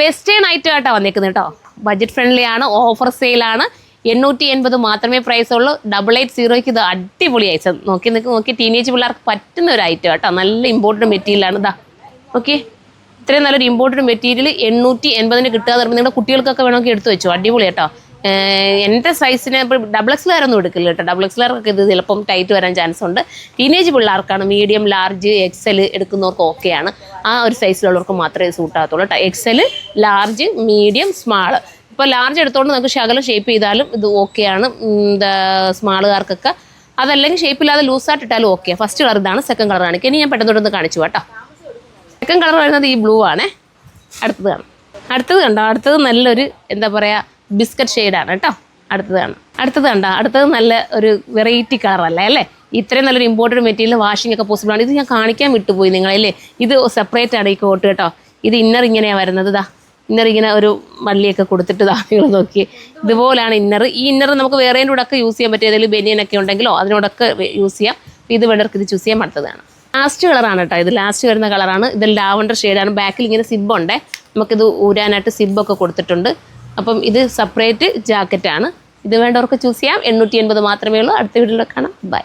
Western item ആയിട്ടാണ് വന്നേക്കുന്നത് കേട്ടോ. ബഡ്ജറ്റ് ഫ്രണ്ട്ലി ആണ്, ഓഫർ സെയിലാണ്. 880 മാത്രമേ പ്രൈസ് ഉള്ളൂ. 880 ഇത് അടിപൊളി ഐറ്റം. നോക്കി ടീനേജ് പിള്ളേർക്ക് പറ്റുന്ന ഒരു ഐറ്റം കേട്ടോ. നല്ല ഇമ്പോർട്ടൻറ്റ് മെറ്റീരിയലാണ്. ഇതാ ഓക്കെ, ഇത്രയും നല്ലൊരു ഇമ്പോർട്ടൻറ്റ് മെറ്റീരിയൽ 880 കിട്ടുക എന്ന് പറയുമ്പോൾ നിങ്ങളുടെ കുട്ടികൾക്കൊക്കെ വേണമെങ്കിൽ എടുത്ത് വെച്ചു. അടിപൊളി കേട്ടോ. എൻ്റെ സൈസിന് ഇപ്പോൾ XXL എടുക്കില്ല കേട്ടോ. XXL ഇത് ചിലപ്പം ടൈറ്റ് വരാൻ ചാൻസ് ഉണ്ട്. ടീനേജ് പിള്ളേർക്കാണ്, മീഡിയം, ലാർജ്, XL എടുക്കുന്നവർക്ക് ഓക്കെയാണ്. ആ ഒരു സൈസിലുള്ളവർക്ക് മാത്രമേ സൂട്ട് ആകത്തുള്ളൂ കേട്ടോ. XL, large, medium, small. ഇപ്പോൾ ലാർജ് എടുത്തുകൊണ്ട് നമുക്ക് ശകലം ഷേപ്പ് ചെയ്താലും ഇത് ഓക്കെയാണ്. സ്മാളുകാർക്കൊക്കെ അതല്ലെങ്കിൽ ഷേപ്പില്ലാതെ ലൂസായിട്ട് ഇട്ടാലും ഓക്കെ. ഫസ്റ്റ് കളർ ഇതാണ്. സെക്കൻഡ് കളർ കാണിക്കുക. ഇനി ഞാൻ പെട്ടെന്ന് കാണിച്ചു കേട്ടോ. സെക്കൻഡ് കളർ വരുന്നത് ഈ ബ്ലൂ ആണേ. അടുത്തത് കണ്ടോ. അടുത്തത് നല്ലൊരു എന്താ പറയുക, ബിസ്ക്കറ്റ് ഷെയ്ഡാണ് കേട്ടോ. അടുത്തത് നല്ല ഒരു വെറൈറ്റി കളറല്ലേ അല്ലേ. ഇത്രയും നല്ലൊരു ഇമ്പോർട്ടൻറ്റ് മെറ്റീരിയൽ വാഷിംഗ് ഒക്കെ പോസിബിൾ ആണ്. ഇത് ഞാൻ കാണിക്കാൻ വിട്ടുപോയി നിങ്ങളല്ലേ. ഇത് സെപ്പറേറ്റ് ആണ് ഈ കോട്ട് കേട്ടോ. ഇത് ഇന്നർ ഇങ്ങനെയാണ് വരുന്നത്. ഇതാ ഇന്നർ ഇങ്ങനെ ഒരു വള്ളിയൊക്കെ കൊടുത്തിട്ട് നിങ്ങൾ നോക്കി, ഇതുപോലാണ് ഇന്നർ. ഈ ഇന്നർ നമുക്ക് വേറേൻ്റെ കൂടെ ഒക്കെ യൂസ് ചെയ്യാൻ പറ്റും. ഏതെങ്കിലും ബനിയനൊക്കെ ഉണ്ടെങ്കിലോ അതിനോടൊക്കെ യൂസ് ചെയ്യാം. ഇത് വേണ്ടവർക്ക് ഇത് ചൂസ് ചെയ്യാൻ അടുത്തതാണ്. ലാസ്റ്റ് കളറാണ് കേട്ടോ. ഇത് ലാസ്റ്റ് വരുന്ന കളറാണ്. ഇത് ലാവണ്ടർ ഷെയ്ഡാണ്. ബാക്കിൽ ഇങ്ങനെ സിബുണ്ടേ, നമുക്കിത് ഊരാനായിട്ട് സിബൊക്കെ കൊടുത്തിട്ടുണ്ട്. അപ്പം ഇത് സെപ്പറേറ്റ് ജാക്കറ്റാണ്. ഇത് വേണ്ടവർക്ക് ചൂസ് ചെയ്യാം. 880 മാത്രമേ ഉള്ളൂ. അടുത്ത വീഡിയോയിൽ കാണാം. ബൈ.